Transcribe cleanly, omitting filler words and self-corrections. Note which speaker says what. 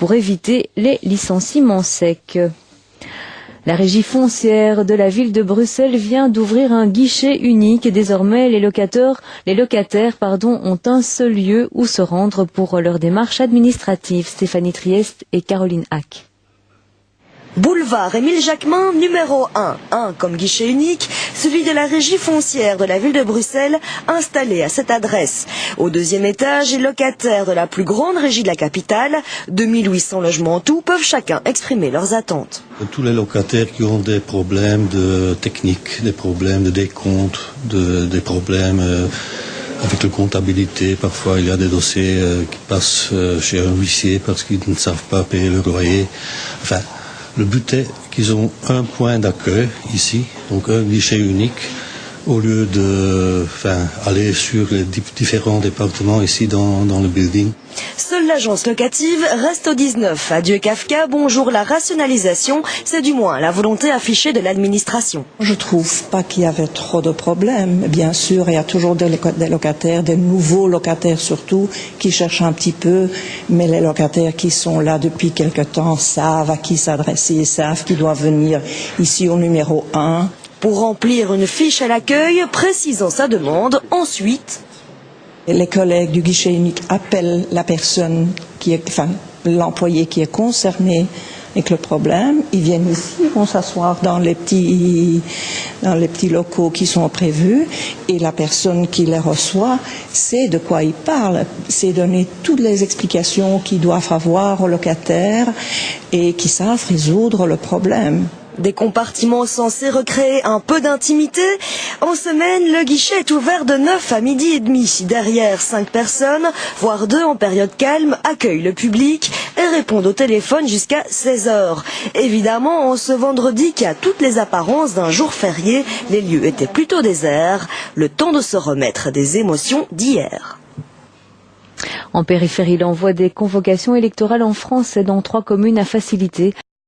Speaker 1: pour éviter les licenciements secs. La régie foncière de la ville de Bruxelles vient d'ouvrir un guichet unique et désormais les locataires ont un seul lieu où se rendre pour leur démarche administrative. Stéphanie Trieste et Caroline Hack.
Speaker 2: Boulevard Émile Jacquemin, numéro 1. 1 comme guichet unique, celui de la régie foncière de la ville de Bruxelles, installé à cette adresse. Au deuxième étage, les locataires de la plus grande régie de la capitale, 2800 logements en tout, peuvent chacun exprimer leurs attentes.
Speaker 3: Tous les locataires qui ont des problèmes de technique, des problèmes de décompte, des problèmes avec la comptabilité, parfois il y a des dossiers qui passent chez un huissier parce qu'ils ne savent pas payer le loyer. Enfin, le but est qu'ils ont un point d'accueil ici, donc un guichet unique, au lieu de aller sur les différents départements ici dans le building.
Speaker 2: Seule l'agence locative reste au 19. Adieu Kafka, bonjour la rationalisation, c'est du moins la volonté affichée de l'administration.
Speaker 4: Je trouve pas qu'il y avait trop de problèmes. Bien sûr, il y a toujours des locataires, des nouveaux locataires surtout, qui cherchent un petit peu, mais les locataires qui sont là depuis quelque temps savent à qui s'adresser, savent qu'ils doivent venir ici au numéro 1.
Speaker 2: Pour remplir une fiche à l'accueil, précisant sa demande, ensuite...
Speaker 4: Les collègues du guichet unique appellent la personne l'employé qui est concerné avec le problème. Ils viennent ici, ils vont s'asseoir dans les petits locaux qui sont prévus et la personne qui les reçoit sait de quoi il parle, c'est donner toutes les explications qu'ils doivent avoir aux locataires et qui savent résoudre le problème.
Speaker 2: Des compartiments censés recréer un peu d'intimité. En semaine, le guichet est ouvert de 9 à midi et demi. Derrière, 5 personnes, voire 2 en période calme, accueillent le public et répondent au téléphone jusqu'à 16 heures. Évidemment, en ce vendredi qui a toutes les apparences d'un jour férié, les lieux étaient plutôt déserts. Le temps de se remettre des émotions d'hier.
Speaker 1: En périphérie, l'envoi des convocations électorales en France est dans 3 communes à faciliter.